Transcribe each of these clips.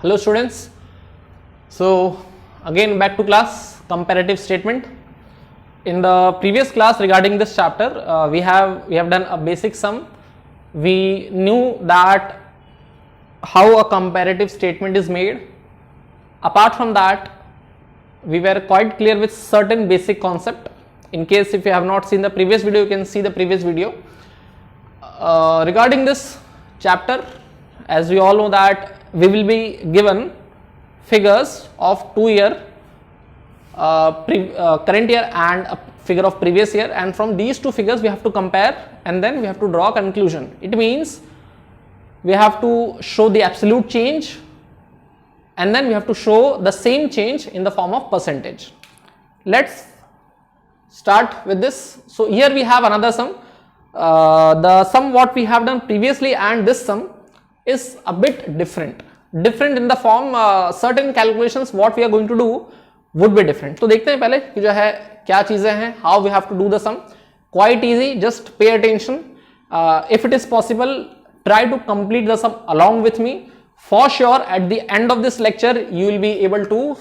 Hello students. So again back to class, comparative statement. In the previous class regarding this chapter, we have done a basic sum. We knew that how a comparative statement is made. Apart from that, we were quite clear with certain basic concept. In case if you have not seen the previous video, you can see the previous video. Regarding this chapter, as we all know that we will be given figures of 2-year, current year and a figure of previous year, and from these two figures we have to compare and then we have to draw a conclusion. It means we have to show the absolute change and then we have to show the same change in the form of percentage. Let's start with this. So here we have another sum. The sum what we have done previously and this sum is a bit different in the form, certain calculations what we are going to do would be different. तो देखते हैं पहले कि जो है क्या चीजें हैं, how we have to do the sum. Quite easy, just pay attention. If it is possible, try to complete the sum along with me. For sure, at the end of this lecture, you will be able to,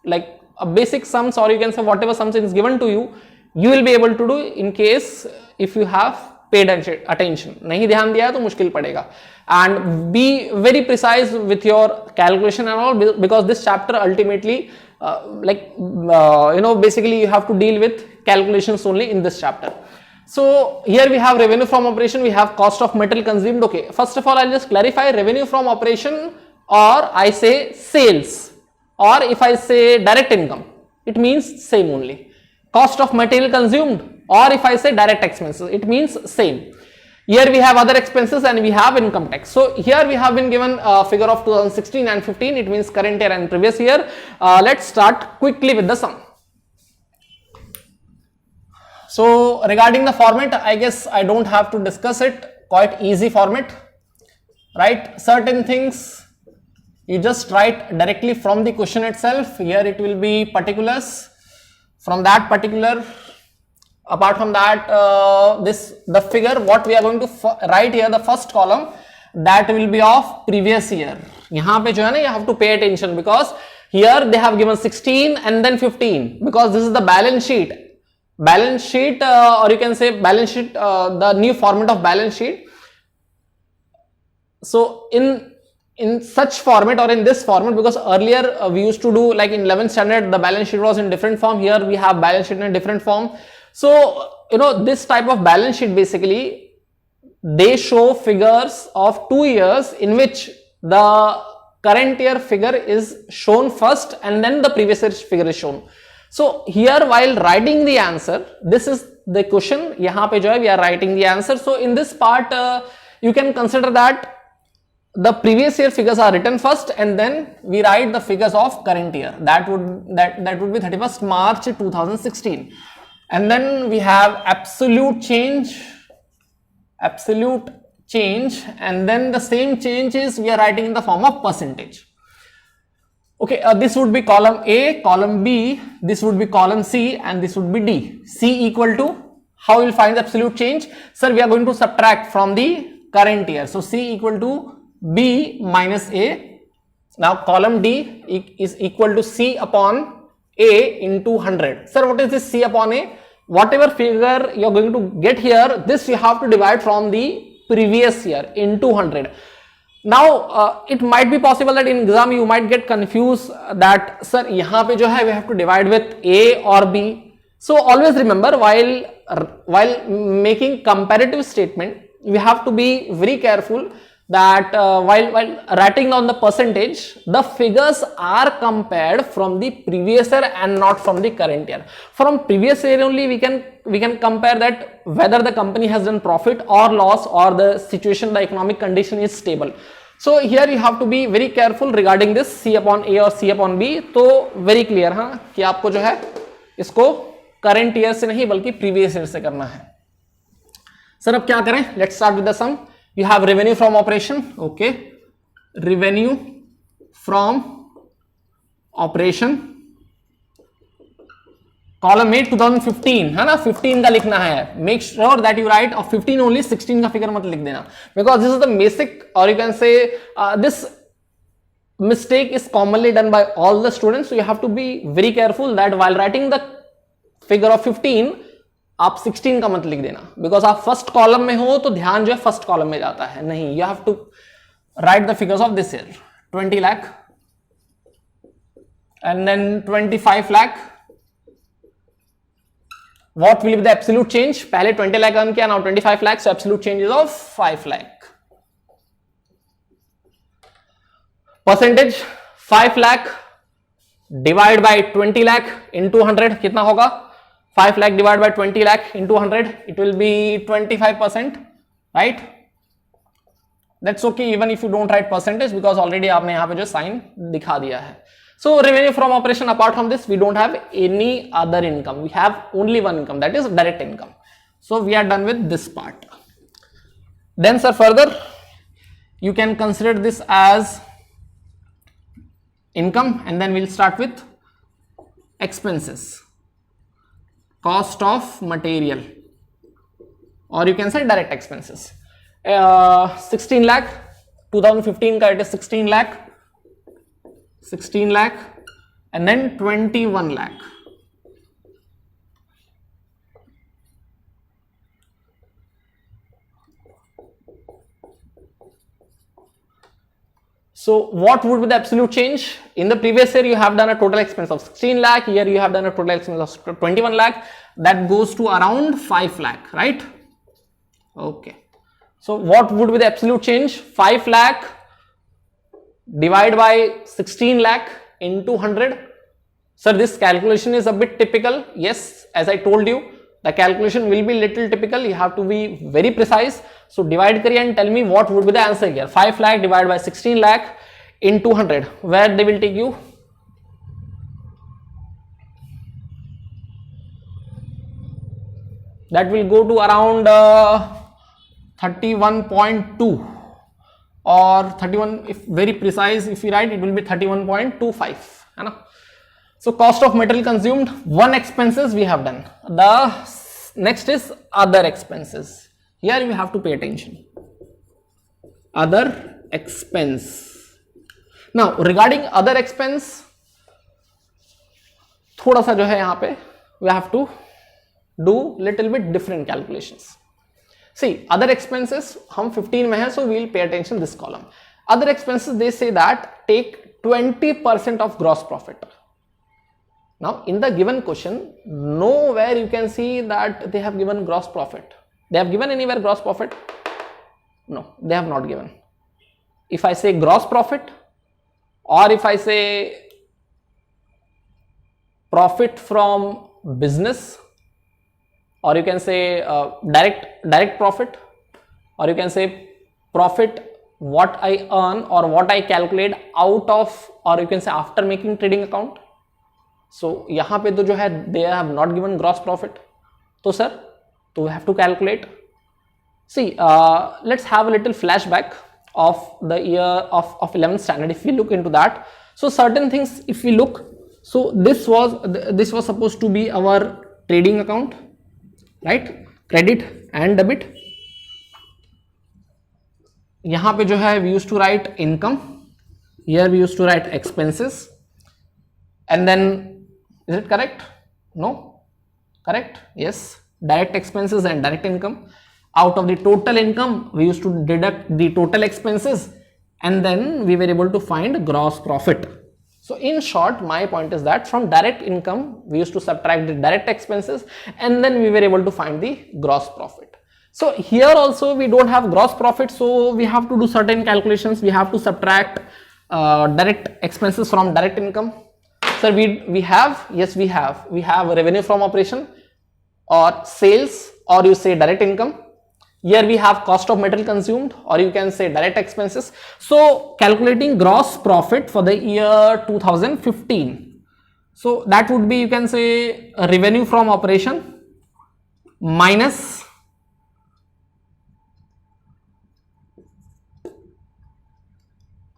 like a basic sums, or you can say whatever sums is given to you, you will be able to do in case if you have paid attention. नहीं ध्यान दिया तो मुश्किल पड़ेगा. And be very precise with your calculation and all, because this chapter ultimately basically you have to deal with calculations only in this chapter. So here we have revenue from operation, we have cost of material consumed. Okay, first of all I'll just clarify, revenue from operation, or I say sales, or if I say direct income, it means same only. Cost of material consumed, or if I say direct expenses, it means same. Here we have other expenses and we have income tax. So here we have been given a figure of 2016 and 15, it means current year and previous year. Let's start quickly with the sum. So regarding the format, I guess I don't have to discuss it, quite easy format, right? Certain things you just write directly from the question itself. Here it will be particulars from that particular. Apart from that, the figure what we are going to write here, the first column, that will be of previous year. यहाँ पे जो है ना, you have to pay attention because here they have given 16 and then 15, because this is the balance sheet, or you can say balance sheet, the new format of balance sheet. So in such format or in this format, because earlier we used to do like in 11th standard the balance sheet was in different form. Here we have balance sheet in a different form. So this type of balance sheet, basically they show figures of 2 years in which the current year figure is shown first and then the previous year figure is shown. So here while writing the answer, this is the question, यहाँ पे जो है we are writing the answer. So in this part you can consider that the previous year figures are written first and then we write the figures of current year. That would be 31st March 2016. And then we have absolute change, and then the same change is we are writing in the form of percentage. Okay, this would be column A, column B, this would be column C, and this would be D. C equal to, how we will find the absolute change? Sir, we are going to subtract from the current year. So C equal to B minus A. Now column D is equal to C upon A into 100. Sir, what is this C upon A? Whatever figure you are going to get here, this you have to divide from the previous year into 100. Now it might be possible that in exam you might get confused that sir यहाँ पे जो है we have to divide with A or B. So always remember, while making comparative statement, we have to be very careful that while writing down the percentage, the figures are compared from the previous year and not from the current year. From previous year only we can compare that whether the company has done profit or loss, or the situation, the economic condition is stable. So here you have to be very careful regarding this C upon A or C upon B. तो very clear हाँ कि आपको जो है इसको current year से नहीं बल्कि previous year से करना है. सर अब क्या करें? Let's start with the sum. You have revenue from operation. Okay, revenue from operation, column A 2015 है ना, 15 का लिखना है. Make sure that you write of 15 only, 16 का फिगर मत लिख देना, because this is the basic, or you can say this mistake is commonly done by all the students, so you have to be very careful that while writing the figure of 15 आप 16 का मत लिख देना, because आप first column में हो तो ध्यान जो है फर्स्ट कॉलम में जाता है. नहीं, you have to write the figures of this year. 20 lakh and then 25 lakh. What will be the absolute change? पहले 20 लाख अर्न किया, now 25 lakh, so absolute change is of 5 lakh. Percentage 5 lakh divide by 20 lakh into 100 कितना होगा? 5 lakh divided by 20 lakh into 100, it will be 25%, right? That's okay even if you don't write percentage because already आपने यहाँ पे जो sign दिखा दिया है. So revenue from operation, apart from this we don't have any other income. We have only one income, that is direct income. So we are done with this part. Then sir, further you can consider this as income, and then we'll start with expenses. Cost of material, or you can say direct expenses. 16 lakh 2015 का it is 16 lakh, and then 21 lakh. So what would be the absolute change? In the previous year you have done a total expense of 16 lakh, here you have done a total expense of 21 lakh, that goes to around 5 lakh, right? Okay. So what would be the absolute change? 5 lakh divided by 16 lakh into 100. Sir, this calculation is a bit typical. Yes, as I told you, the calculation will be little typical. You have to be very precise. So divide kariye and tell me what would be the answer here. 5 lakh divided by 16 lakh into 100. Where they will take you? That will go to around 31.2 or 31. If very precise, if you write, it will be 31.25. है ना? So cost of material consumed, one expenses we have done. The next is other expenses. Here you have to pay attention. Other expense. Now regarding other expense, थोड़ा सा जो है यहाँ पे we have to do little bit different calculations. See, other expenses हम 15 में है, so we will pay attention this column. Other expenses, they say that take 20% of gross profit. Now in the given question, nowhere you can see that they have given gross profit. They have given anywhere gross profit? No, they have not given. If I say gross profit, or if I say profit from business, or you can say direct profit, or you can say profit what I earn or what I calculate out of, or you can say after making trading account. So यहाँ पे तो जो है they have not given gross profit. तो sir, तो we have to calculate. See, let's have a little flashback of the year of 11th standard. If we look into that, so certain things if we look, so this was supposed to be our trading account, right? Credit and debit. यहाँ पे जो है we used to write income, here we used to write expenses, and then is it correct? No? Correct? Yes. Direct expenses and direct income. Out of the total income we used to deduct the total expenses, and then we were able to find gross profit. So in short, my point is that from direct income we used to subtract the direct expenses, and then we were able to find the gross profit. So here also we don't have gross profit, so we have to do certain calculations. We have to subtract direct expenses from direct income. Sir, we have, yes, we have revenue from operation or sales, or you say direct income. Here we have cost of material consumed, or you can say direct expenses. So calculating gross profit for the year 2015, so that would be, you can say, revenue from operation minus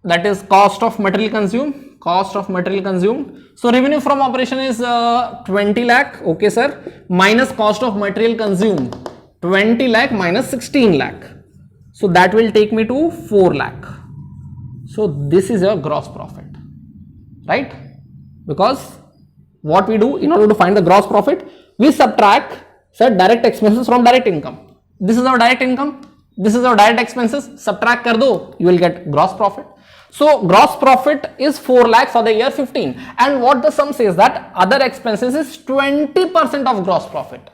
that is cost of material consumed. So revenue from operation is 20 lakh, okay sir, minus cost of material consumed 20 lakh minus 16 lakh, so that will take me to 4 lakh. So this is your gross profit, right? Because what we do in order to find the gross profit, we subtract direct expenses from direct income. This is our direct income, this is our direct expenses, subtract kar do, you will get gross profit. So gross profit is 4 lakh for the year 15, and what the sum says that other expenses is 20% of gross profit.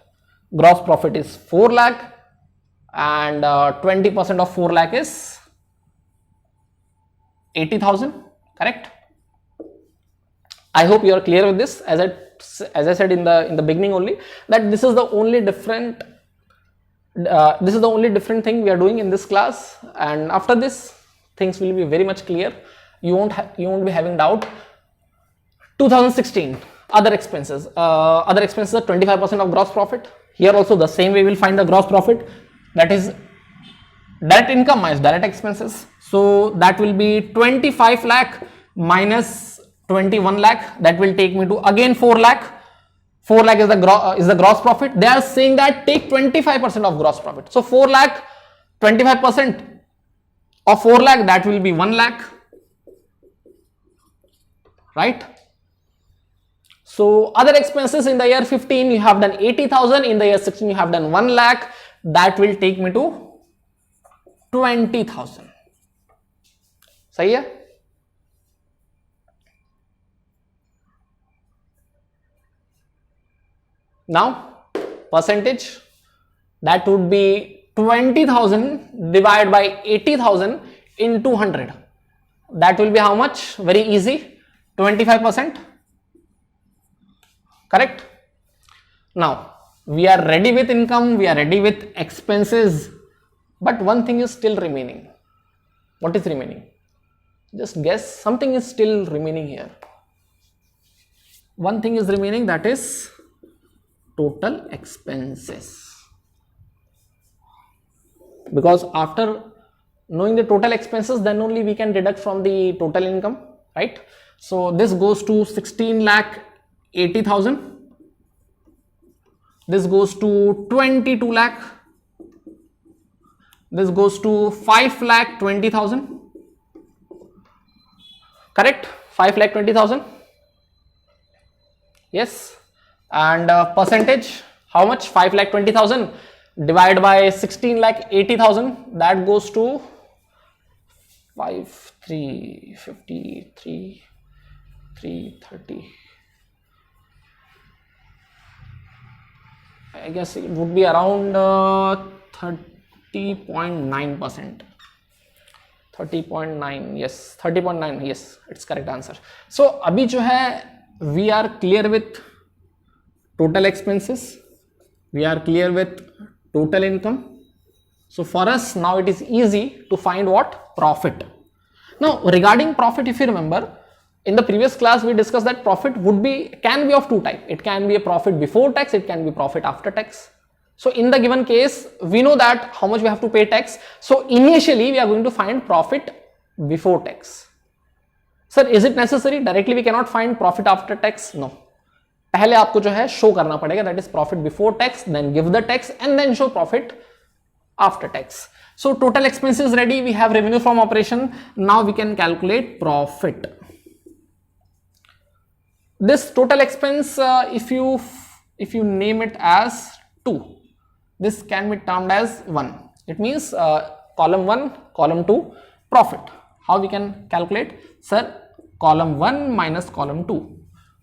Gross profit is 4 lakh and 20% of 4 lakh is 80,000, correct? I hope you are clear with this. As I said in the beginning only, that this is the only different thing we are doing in this class, and after this things will be very much clear. You won't be having doubt. 2016 other expenses are 25% of gross profit. Here also the same way we will find the gross profit, that is direct income minus direct expenses. So that will be 25 lakh minus 21 lakh, that will take me to again 4 lakh. 4 lakh is the gross profit. They are saying that take 25% of gross profit. So 4 lakh, 25% of 4 lakh, that will be 1 lakh, right? So other expenses in the year 15 you have done 80,000, in the year 16 you have done 1 lakh, that will take me to 20,000. सही है? Now percentage, that would be 20,000 divided by 80,000 in 200. That will be how much? Very easy, 25%, correct? Now we are ready with income, we are ready with expenses, but one thing is still remaining. What is remaining? Just guess. Something is still remaining here. One thing is remaining, that is total expenses. Because after knowing the total expenses, then only we can deduct from the total income, right? So this goes to 16 lakh 80,000. This goes to 22 lakh. This goes to 5 lakh 20,000. Correct? 5 lakh 20,000. Yes. And percentage, how much? 5 lakh 20,000 divided by 16 lakh 80,000, that goes to 5, 3, 50, 3, 30. I guess it would be around 30.9%. 30.9, yes, 30.9, yes, it's correct answer. So अभी जो है, we are clear with total expenses, we are clear with total income. So for us now it is easy to find what? Profit. Now regarding profit, if you remember, in the previous class we discussed that profit can be of two types. It can be a profit before tax, it can be profit after tax. So in the given case, we know that how much we have to pay tax. So initially we are going to find profit before tax. Sir, is it necessary? Directly we cannot find profit after tax? No. पहले आपको जो है show करना पड़ेगा, that is profit before tax, then give the tax and then show profit after tax. So total expenses ready, we have revenue from operation. Now we can calculate profit. This total expense, if you name it as 2, this can be termed as 1. It means column 1, column 2, profit. How we can calculate? Sir, column 1 minus column 2.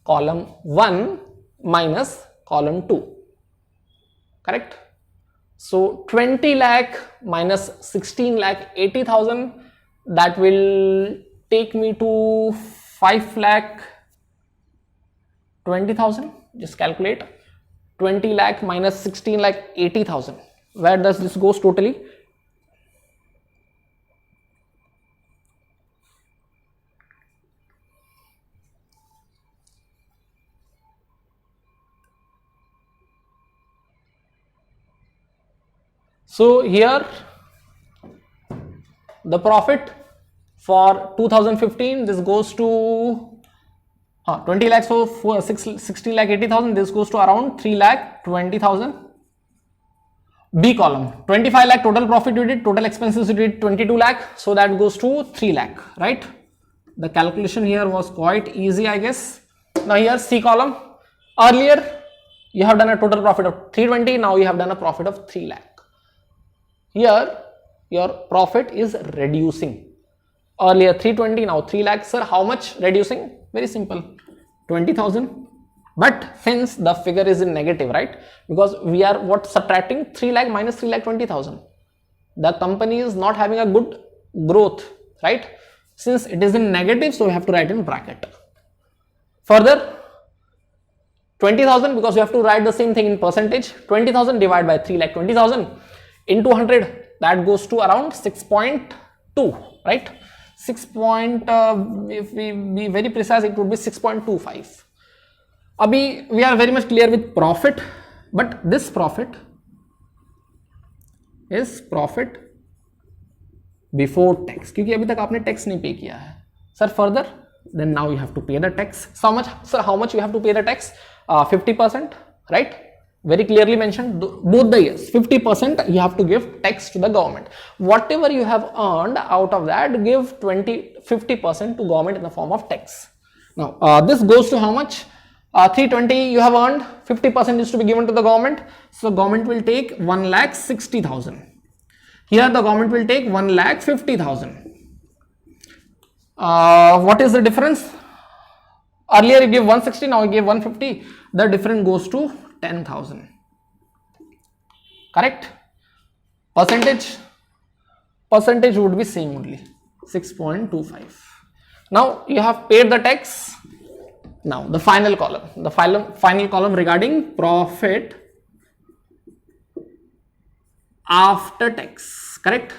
Column 1 minus column 2, correct? So 20 lakh minus 16 lakh 80,000, that will take me to 5 lakh 20,000. Just calculate 20 lakh minus 16 lakh 80,000. Where does this goes totally? So here the profit for 2015, this goes to 20 lakhs, so 16 lakh 80,000, this goes to around 3 lakh 20,000. B column, 25 lakh total profit you did, total expenses you did 22 lakh, so that goes to 3 lakh, right? The calculation here was quite easy, I guess. Now here C column, earlier you have done a total profit of 320, now you have done a profit of 3 lakh. Here your profit is reducing. Earlier 320, now 3 lakh. Sir, how much reducing? Very simple, 20,000. But since the figure is in negative, right? Because we are what subtracting 3 lakh minus 3 lakh 20,000. The company is not having a good growth, right? Since it is in negative, so we have to write in bracket. Further, 20,000, because we have to write the same thing in percentage. 20,000 divided by 3 lakh 20,000 into 100, that goes to around 6.2, right? If we be very precise, it would be 6.25. Abhi we are very much clear with profit, but this profit is profit before tax, क्योंकि अभी तक आपने tax नहीं पे किया है. Sir, further, then now you have to pay the tax. So how much, sir? How much you have to pay the tax? 50%, right? Very clearly mentioned, both the years. 50% you have to give tax to the government. Whatever you have earned out of that, give 50% to government in the form of tax. Now this goes to how much? 320 you have earned, 50% is to be given to the government. So government will take 1,60,000. Here the government will take 1,50,000. What is the difference? Earlier you gave 160, now you gave 150. The difference goes to 10,000. Correct? Percentage would be same only, 6.25. Now you have paid the tax. Now the final column regarding profit after tax, correct?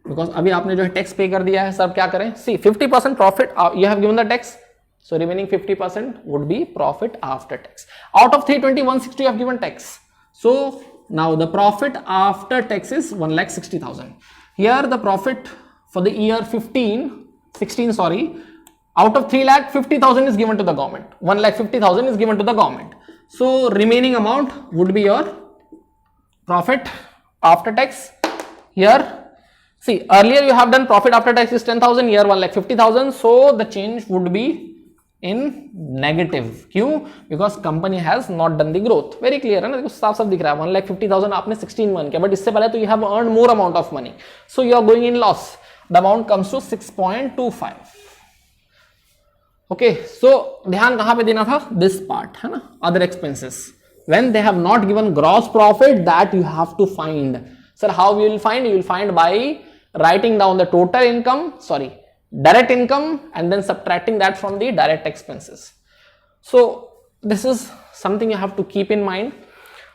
Because अभी आपने जो है tax पे कर दिया है, सब क्या करें? See, 50% profit you have given the tax, so remaining 50% would be profit after tax. Out of 320, 160 you have given tax. So now the profit after tax is 1,60,000. Here the profit for the year 16, sorry. Out of 3 lakh, 50,000 is given to the government. 1,50,000 is given to the government. So remaining amount would be your profit after tax. Here, see, earlier you have done profit after tax is 10,000. Here 1,50,000. So the change would be in negative. क्यों? Because company has not done the growth. Very clear है ना? देखो साफ साफ दिख रहा है. 1,50,000 आपने 16 मान किया, but इससे पहले तो you have earned more amount of money. So you are going in loss. The amount comes to 6.25. Okay, so ध्यान कहाँ पे देना था? This part है ना, other expenses. When they have not given gross profit, that you have to find. Sir, how you will find? You will find by writing down the total income, direct income, and then subtracting that from the direct expenses. So this is something you have to keep in mind.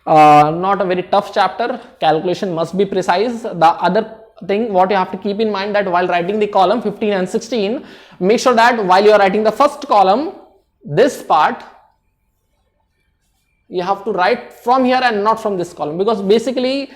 Not a very tough chapter. Calculation must be precise. The other thing what you have to keep in mind, that while writing the column 15 and 16, make sure that while you are writing the first column, this part you have to write from here and not from this column, because basically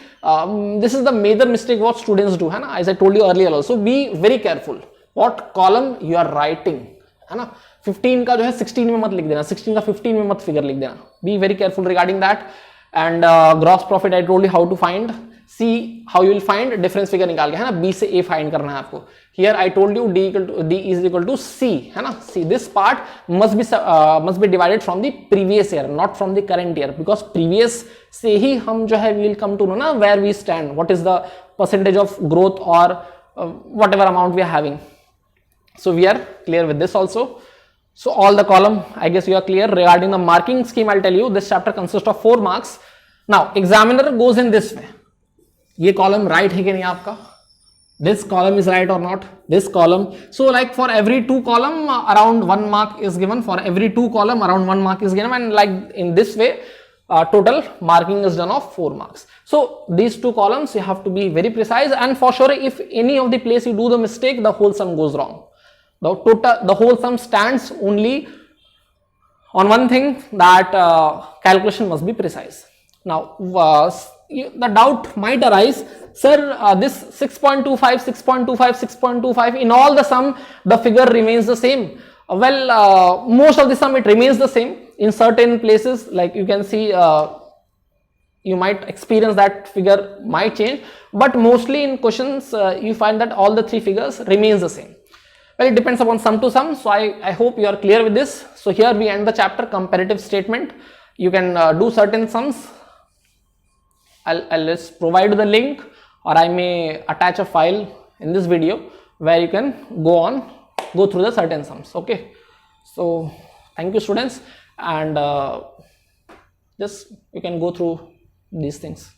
this is the major mistake what students do, है ना? As I told you earlier also, be very careful what column you are writing, है ना? 15 का जो है 16 में मत लिख देना, 16 का 15 में मत figure लिख देना. Be very careful regarding that. And gross profit I told you how to find. See how you will find difference figure निकाल के, है ना? B से A find करना है आपको. Here I told you D is equal to C, है ना? See, this part must be divided from the previous year, not from the current year, because previous से ही हम जो है will come to know ना where we stand, what is the percentage of growth or whatever amount we are having. So we are clear with this also. So all the column, I guess you are clear. Regarding the marking scheme, I'll tell you this chapter consists of 4 marks. Now examiner goes in this way. ये column right है कि नहीं आपका? This column is right or not? This column. So like for every 2 column around 1 mark is given. For every 2 column around 1 mark is given, and like in this way total marking is done of 4 marks. So these 2 columns you have to be very precise, and for sure if any of the place you do the mistake, the whole sum goes wrong. The whole sum stands only on one thing, that calculation must be precise. Now the doubt might arise, sir, this 6.25, 6.25, 6.25, in all the sum the figure remains the same. Well, most of the sum it remains the same. In certain places, like you can see you might experience that figure might change, but mostly in questions you find that all the three figures remains the same. Well, it depends upon sum to sum. So I hope you are clear with this. So here we end the chapter comparative statement. You can do certain sums. I'll just provide the link, or I may attach a file in this video where you can go through the certain sums. Okay, so thank you students, and just you can go through these things.